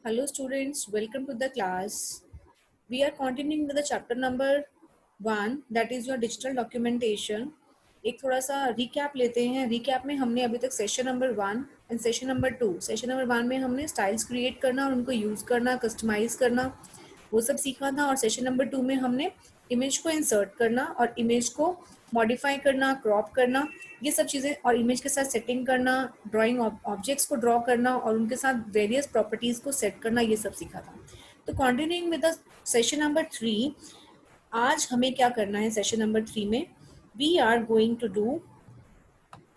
Hello students, welcome to the class. We are continuing with the chapter number 1 that is your digital documentation. एक थोड़ा सा recap लेते हैं. Recap में हमने अभी तक session number 1 and session number 2. Session number 1 में हमने स्टाइल्स क्रिएट करना और उनको यूज़ करना, कस्टमाइज करना, वो सब सीखा था. और सेशन नंबर 2 में हमने इमेज को इंसर्ट करना और इमेज को मॉडिफाई करना, क्रॉप करना, ये सब चीज़ें, और इमेज के साथ सेटिंग करना, ड्राइंग ऑब्जेक्ट्स को ड्रॉ करना और उनके साथ वेरियस प्रॉपर्टीज़ को सेट करना, ये सब सीखा था. तो continuing with the session number 3, आज हमें क्या करना है सेशन नंबर 3 में? We are going to do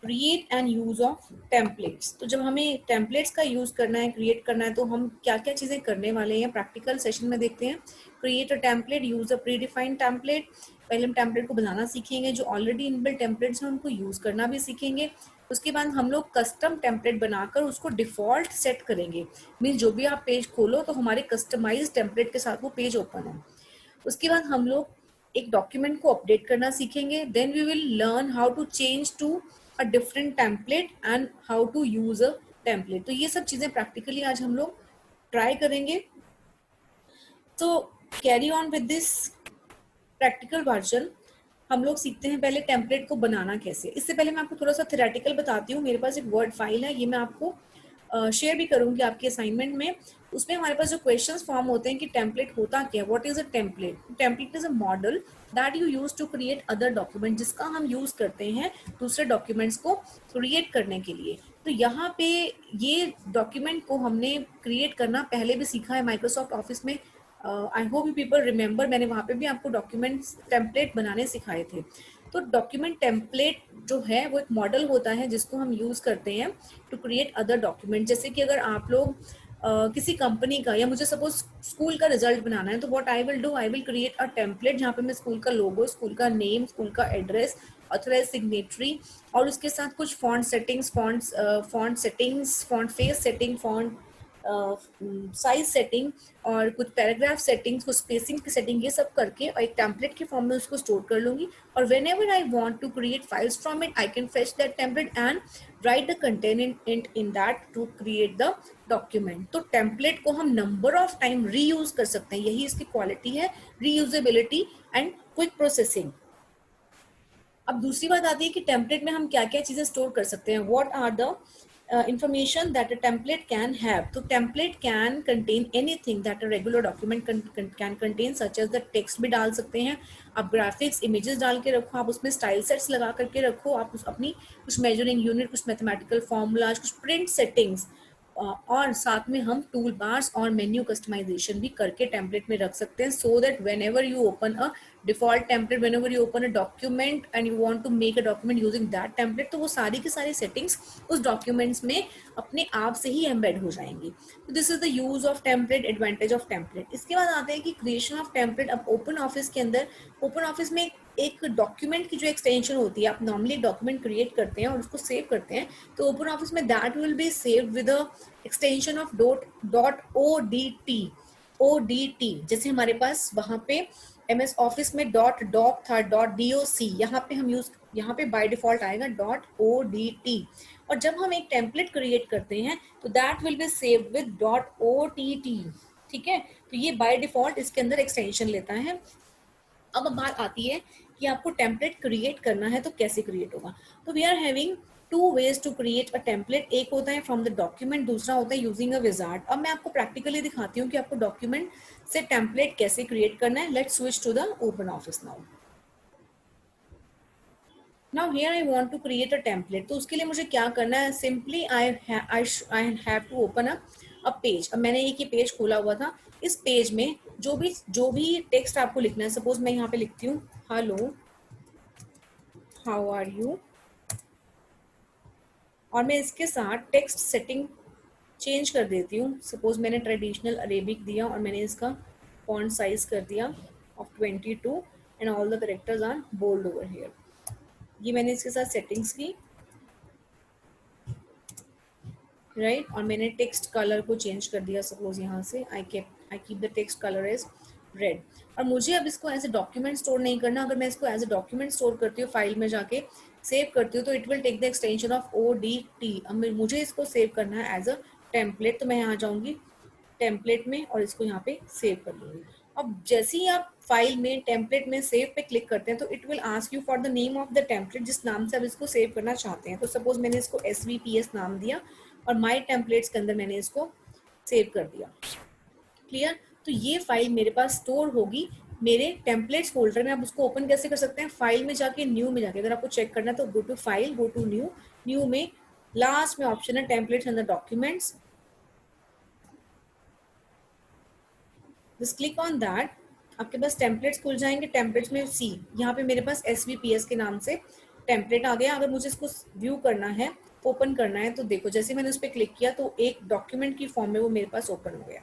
create and use of templates. तो जब हमें टेम्पलेट्स का यूज करना है, क्रिएट करना है, तो हम क्या क्या चीजें करने वाले हैं प्रैक्टिकल सेशन में देखते हैं. Create a template, use a pre defined template. पहले हम टेम्पलेट को बनाना सीखेंगे, जो ऑलरेडी इनबिल्ट टेम्पलेट्स हैं उनको यूज करना भी सीखेंगे. उसके बाद हम लोग कस्टम टेम्पलेट बनाकर उसको डिफॉल्ट सेट करेंगे. मीन्स जो भी आप पेज खोलो तो हमारे कस्टमाइज टेम्पलेट के साथ वो पेज ओपन है. उसके बाद हम लोग एक डॉक्यूमेंट को अपडेट करना सीखेंगे. Then we will learn how to change to a different template and how to use a template. तो ये सब चीजें प्रैक्टिकली आज हम लोग ट्राई करेंगे. तो carry on with this practical version. हम लोग सीखते हैं पहले टेम्पलेट को बनाना कैसे. इससे पहले मैं आपको थोड़ा सा थ्योरेटिकल बताती हूँ. मेरे पास एक वर्ड फाइल है, ये मैं आपको शेयर भी करूंगी आपके असाइनमेंट में. उसमें हमारे पास जो क्वेश्चंस फॉर्म होते हैं कि टेम्पलेट होता क्या है, what is a template. Template is a model that you use to create other document, जिसका हम यूज करते हैं दूसरे डॉक्यूमेंट्स को क्रिएट करने के लिए. तो यहाँ पे ये डॉक्यूमेंट को हमने क्रिएट करना पहले भी सीखा है माइक्रोसॉफ्ट ऑफिस में. I hope you people remember, मैंने वहाँ पे भी आपको डॉक्यूमेंट्स टेम्पलेट बनाने सिखाए थे. तो डॉक्यूमेंट टेम्पलेट जो है वो एक मॉडल होता है जिसको हम यूज करते हैं टू क्रिएट अदर डॉक्यूमेंट. जैसे कि अगर आप लोग किसी कंपनी का, या मुझे सपोज स्कूल का रिजल्ट बनाना है, तो what I will do, I will create a template जहाँ पे मैं स्कूल का लोगो, स्कूल का नेम, स्कूल का एड्रेस, ऑथराइज सिग्नेटरी और उसके साथ कुछ font settings, font face setting, font size setting और कुछ पैराग्राफ सेटिंग्स, कुछ स्पेसिंग की सेटिंग, ये सब करके और एक टेम्पलेट के फॉर्म में उसको स्टोर कर लूंगी. और whenever I want to create files from it, I can fetch that template and write the content in that to create the document. तो टेम्पलेट को हम नंबर ऑफ टाइम रीयूज कर सकते हैं, यही इसकी क्वालिटी है, रीयूजेबिलिटी एंड क्विक प्रोसेसिंग. अब दूसरी बात आती है कि टेम्पलेट में हम क्या क्या चीजें स्टोर कर सकते हैं. What are the information that a template can have. तो template can contain anything that a regular document can contain, such as the text भी डाल सकते हैं आप, graphics, images डाल के रखो आप, उसमें style sets लगा करके रखो आप, अपनी कुछ measuring unit, कुछ mathematical formulas, कुछ print settings, और साथ में हम टूल बार्स और मेन्यू कस्टमाइजेशन भी करके टेम्पलेट में रख सकते हैं. So that whenever you open a default template, whenever you open a document and you want to make a document using that template, तो वो सारी की सारी सेटिंग्स उस डॉक्यूमेंट्स में अपने आप से ही एम्बेड हो जाएंगी. तो this is the use of template, advantage of template. इसके बाद आते हैं कि क्रिएशन ऑफ टेम्पलेट. अब ओपन ऑफिस के अंदर, ओपन ऑफिस में एक डॉक्यूमेंट की जो एक्सटेंशन होती है, आप नॉर्मली एक डॉक्यूमेंट क्रिएट करते हैं और उसको सेव करते हैं, तो ओपन ऑफिस में that will be save with a extension of dot O D T. जैसे हमारे पास वहां पे MS ऑफिस में डॉट डॉक था, डॉट DOC, यहाँ पे बाय डिफॉल्ट आएगा डॉट ODT. और जब हम एक टेम्पलेट क्रिएट करते हैं तो that will be save with dot OTT. ठीक है, तो ये बाय डिफॉल्ट इसके अंदर एक्सटेंशन लेता है. अब बात आती है कि आपको टेम्पलेट क्रिएट करना है तो कैसे क्रिएट होगा. तो we are having two ways to create a template. एक होता है फ्रॉम द डॉक्यूमेंट, दूसरा होता है यूजिंग अ विजार्ड. अब मैं आपको प्रैक्टिकली दिखाती हूँ कि आपको डॉक्यूमेंट से टेम्पलेट कैसे क्रिएट करना है. Let's switch to the open office now. Now here I want to create a template. तो उसके लिए मुझे क्या करना है, simply I have to open a page. अब मैंने एक ये पेज खोला हुआ था. इस पेज में जो भी टेक्स्ट आपको लिखना है, सपोज मैं यहाँ पे लिखती हूँ हेलो, हाउ आर यू, और मैं इसके साथ टेक्स्ट सेटिंग चेंज कर देती हूँ. सपोज मैंने ट्रेडिशनल अरेबिक दिया और मैंने इसका फॉन्ट साइज कर दिया of 22 and all the characters are bold over here. ये मैंने इसके साथ सेटिंग्स की, राइट. और मैंने टेक्स्ट कलर को चेंज कर दिया. सपोज यहाँ से I keep the text colour as red. और मुझे अब इसको एज ए डॉक्यूमेंट स्टोर नहीं करना. अगर मैं इसको एज ए डॉक्यूमेंट स्टोर करती हूँ, फाइल में जाके सेव करती हूँ, तो it will take the extension of ODT. अब मुझे इसको सेव करना है एज अ टेम्पलेट. तो मैं यहाँ जाऊँगी टेम्पलेट में और इसको यहाँ पे सेव कर लूंगी। अब जैसे ही आप फाइल में टेम्पलेट में सेव पे क्लिक करते हैं तो it will ask you for the name of the template, जिस नाम से आप इसको सेव करना चाहते हैं। तो सपोज मैंने इसको SVPS नाम दिया और माई टेम्पलेट्स के अंदर मैंने इसको सेव कर दिया। क्लियर? तो ये फाइल मेरे पास स्टोर होगी मेरे टेम्पलेट्स फोल्डर में। आप उसको ओपन कैसे कर सकते हैं? फाइल में जाके, न्यू में जाके, अगर आपको चेक करना है तो go to file, go to new, new में लास्ट में ऑप्शन है templates and the documents, just click on that. आपके पास टेम्पलेट्स खुल जाएंगे। टेम्पलेट्स में सी, यहाँ पे मेरे पास SVPS के नाम से टेम्पलेट आ गया। अगर मुझे इसको व्यू करना है, ओपन करना है, तो देखो जैसे मैंने उस पर क्लिक किया तो एक डॉक्यूमेंट की फॉर्म में वो मेरे पास ओपन हो गया।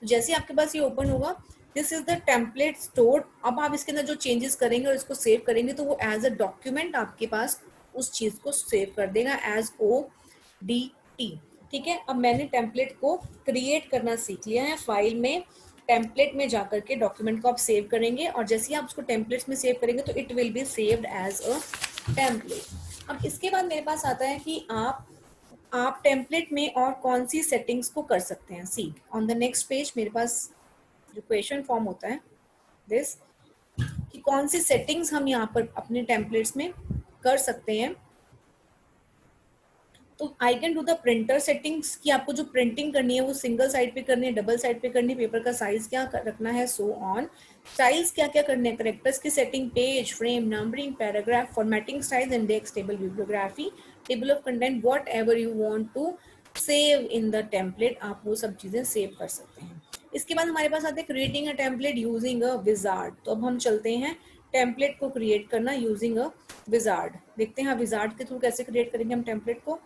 तो जैसे आपके पास ये ओपन होगा, this is the template stored. अब आप इसके अंदर जो चेंजेस करेंगे और इसको सेव करेंगे तो वो एज अ डॉक्यूमेंट आपके पास उस चीज को सेव कर देगा एज ODT। ठीक है, अब मैंने टेम्पलेट को क्रिएट करना सीख लिया है। फाइल में टेम्पलेट में जाकर के डॉक्यूमेंट को आप सेव करेंगे और जैसे ही आप उसको टेम्पलेट्स में सेव करेंगे तो it will be saved as a template. अब इसके बाद मेरे पास आता है कि आप टेम्पलेट में और कौन सी सेटिंग्स को कर सकते हैं। सी ऑन द नेक्स्ट पेज मेरे पास जो क्वेश्चन फॉर्म होता है दिस, कि कौन सी सेटिंग्स हम यहाँ पर अपने टेम्पलेट्स में कर सकते हैं। तो I can do the printer settings, कि आपको जो प्रिंटिंग करनी है वो सिंगल साइड पे करनी है, डबल साइड पे करनी है, पेपर का साइज क्या रखना है, सो ऑन। स्टाइल्स क्या क्या करने हैं, करेक्टर्स की setting, page, frame, numbering, paragraph, formatting styles, index, table, bibliography, table of content, whatever you want to save in the template, आप वो सब चीजें सेव कर सकते हैं। इसके बाद हमारे पास आते हैं creating a template using a wizard. तो अब हम चलते हैं टेम्पलेट को क्रिएट करना यूजिंग अ विजार्ड। देखते हैं विजार्ड के थ्रू कैसे क्रिएट करेंगे हम टेम्पलेट को।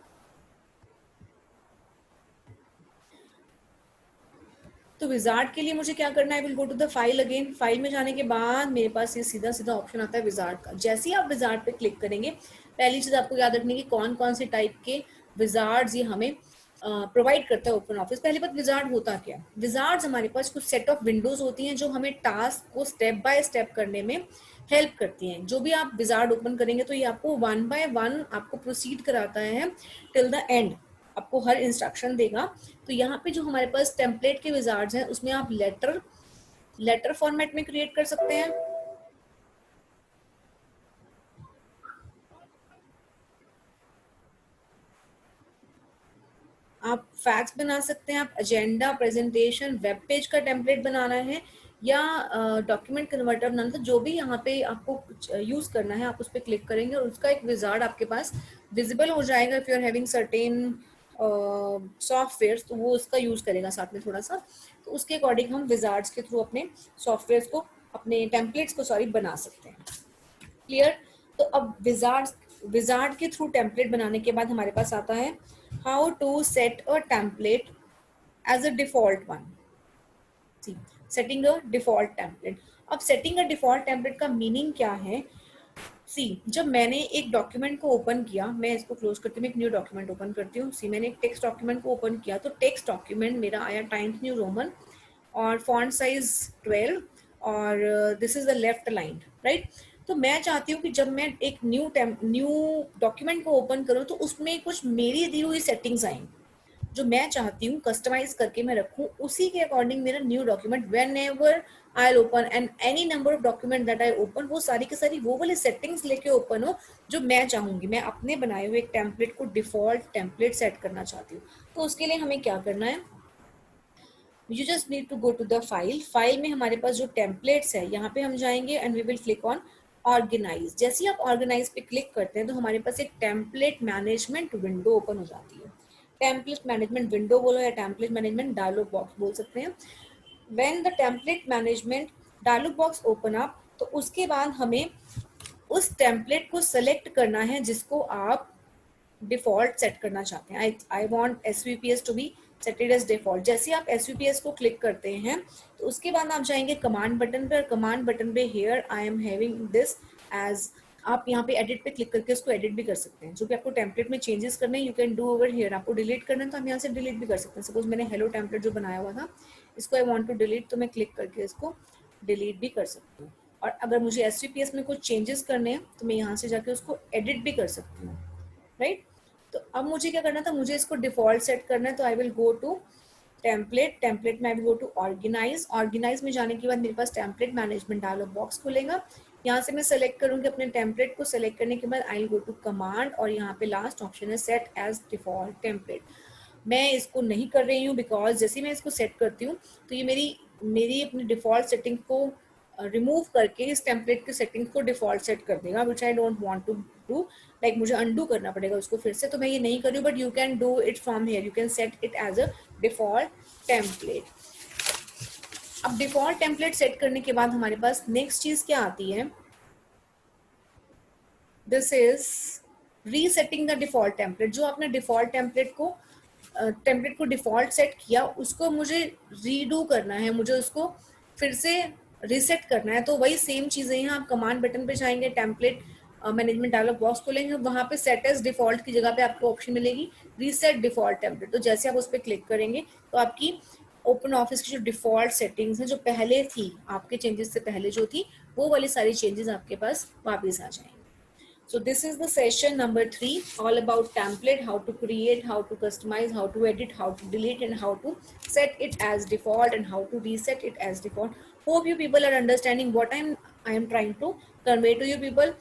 तो विजार्ड के लिए मुझे क्या करना है, will go to the file again. File में जाने के बाद मेरे पास ये सीधा सीधा ऑप्शन आता है विजार्ड का। जैसे ही आप विजार्ड पे क्लिक करेंगे, पहली चीज आपको याद रखनी है कि कौन कौन से टाइप के विजार्ड्स ये हमें प्रोवाइड करता है ओपन ऑफिस। पहली बात, विजार्ड होता क्या है? विजार्ड्स हमारे पास कुछ सेट ऑफ विंडोज होती हैं जो हमें टास्क को स्टेप बाय स्टेप करने में हेल्प करती हैं। जो भी आप विजार्ड ओपन करेंगे तो ये आपको वन बाय वन आपको प्रोसीड कराता है टिल द एंड, आपको हर इंस्ट्रक्शन देगा। तो यहाँ पे जो हमारे पास टेम्पलेट के विजार्ड्स हैं उसमें आप लेटर फॉर्मेट में क्रिएट कर सकते हैं, आप फैक्स बना सकते हैं, आप एजेंडा, प्रेजेंटेशन, वेब पेज का टेम्पलेट बनाना है या डॉक्यूमेंट कन्वर्टर बनाना, तो जो भी यहाँ पे आपको यूज करना है आप उस पर क्लिक करेंगे और उसका एक विजार्ड आपके पास विजिबल हो जाएगा। If you are having certain software तो वो उसका यूज करेगा साथ में थोड़ा सा। तो उसके अकॉर्डिंग हम विजार्ड्स के थ्रू अपने सॉफ्टवेयर को, अपने टेम्पलेट्स को बना सकते हैं। क्लियर? तो अब विजार्ड के थ्रू टेम्पलेट बनाने के बाद हमारे पास आता है how to set a template as a default one. Setting a default template. अब सेटिंग अ डिफॉल्ट टेम्पलेट का मीनिंग क्या है? सी, जब मैंने एक डॉक्यूमेंट को ओपन किया, मैं इसको क्लोज करती हूँ, एक न्यू डॉक्यूमेंट ओपन करती हूँ। सी, मैंने एक टेक्स्ट डॉक्यूमेंट को ओपन किया तो टेक्स्ट डॉक्यूमेंट मेरा आया टाइम्स न्यू रोमन और फॉन्ट साइज 12 और this is the left line, right. तो मैं चाहती हूँ कि जब मैं एक न्यू डॉक्यूमेंट को ओपन करूँ तो उसमें कुछ मेरी दी हुई सेटिंग्स आएंगी जो मैं चाहती हूँ कस्टमाइज करके मैं रखूँ, उसी के अकॉर्डिंग मेरा new document when ever I open and any number of document that I open, वो सारी की सारी वो वाली सेटिंग्स लेके ओपन हो जो मैं चाहूंगी। मैं अपने बनाए हुए एक टेम्पलेट को डिफॉल्ट टेम्पलेट सेट करना चाहती हूँ। तो उसके लिए हमें क्या करना है, you just need to go to the file में हमारे पास जो टेम्पलेट्स है यहाँ पे हम जाएंगे and we will click on organise. जैसे ही आप ऑर्गेनाइज पे क्लिक करते हैं तो हमारे पास एक टेम्पलेट मैनेजमेंट विंडो ओपन हो जाती है। टेम्पलेट मैनेजमेंट विंडो बोलो या टेम्पलेट मैनेजमेंट डायलॉग बॉक्स बोल सकते हैं। When the template management dialog box open up तो उसके बाद हमें उस टेम्पलेट को सेलेक्ट करना है जिसको आप डिफॉल्ट सेट करना चाहते हैं। I want SVPS to be setted as default. जैसे आप SVPS को क्लिक करते हैं तो उसके बाद आप जाएंगे कमांड बटन पे और कमांड बटन पे here I am having this as, आप यहाँ पे एडिट पे क्लिक करके उसको एडिट भी कर सकते हैं। जो भी आपको टेम्पलेट में चेंजेस करने हैं you can do over here. आपको डिलीट करना है तो हम यहाँ से डिलीट भी कर सकते हैं। सपोज मैंने हेलो टेम्पलेट जो बनाया हुआ था इसको आई वॉन्ट टू डिलीट, तो मैं क्लिक करके इसको डिलीट भी कर सकती हूँ। और अगर मुझे SVPS में कुछ चेंजेस करने हैं तो मैं यहाँ से जाके उसको एडिट भी कर सकती हूँ, राइट। तो अब मुझे क्या करना था, मुझे इसको डिफॉल्ट सेट करना है तो I will go to template में आई गो टू ऑर्गेनाइज में जाने के बाद मेरे पास टेम्पलेट मैनेजमेंट डायलॉग बॉक्स खुलेगा। यहाँ से मैं सेलेक्ट करूंगी अपने टेम्पलेट को। सेलेक्ट करने के बाद आई गो टू कमांड और यहाँ पे लास्ट ऑप्शन है सेट एज डिफॉल्ट टेम्पलेट। मैं इसको नहीं कर रही हूँ बिकॉज जैसे मैं इसको सेट करती हूँ तो ये मेरी अपनी डिफॉल्ट सेटिंग को रिमूव करके इस टेम्पलेट की सेटिंग को डिफॉल्ट सेट कर देगा, which I don't want to do. Like मुझे अंडू करना पड़ेगा उसको फिर से, तो मैं ये नहीं कर रही हूँ। But you can do it from here, you can set it as a default template. अब डिफॉल्ट टेम्पलेट सेट करने के बाद हमारे पास नेक्स्ट चीज क्या आती है, this is resetting the default template. जो आपने डिफॉल्ट टेम्पलेट को डिफॉल्ट सेट किया उसको मुझे रीडू करना है, मुझे उसको फिर से रीसेट करना है। तो वही सेम चीजें हैं, आप कमांड बटन पे जाएंगे, टेम्पलेट मैनेजमेंट डायलॉग बॉक्स खोलेंगे, वहां पे सेट एज डिफॉल्ट की जगह पे आपको ऑप्शन मिलेगी रीसेट डिफॉल्ट टेम्पलेट। तो जैसे आप उस पर क्लिक करेंगे तो आपकी ओपन ऑफिस की जो डिफॉल्ट सेटिंग्स हैं जो पहले थी, आपके चेंजेस से पहले जो थी, वो वाली सारी चेंजेस आपके पास वापस आ जाएंगे। So this is the session number 3, all about template, how to create, how to customize, how to edit, how to delete, and how to set it as default and how to reset it as default. Hope you people are understanding what I am trying to convey to you people.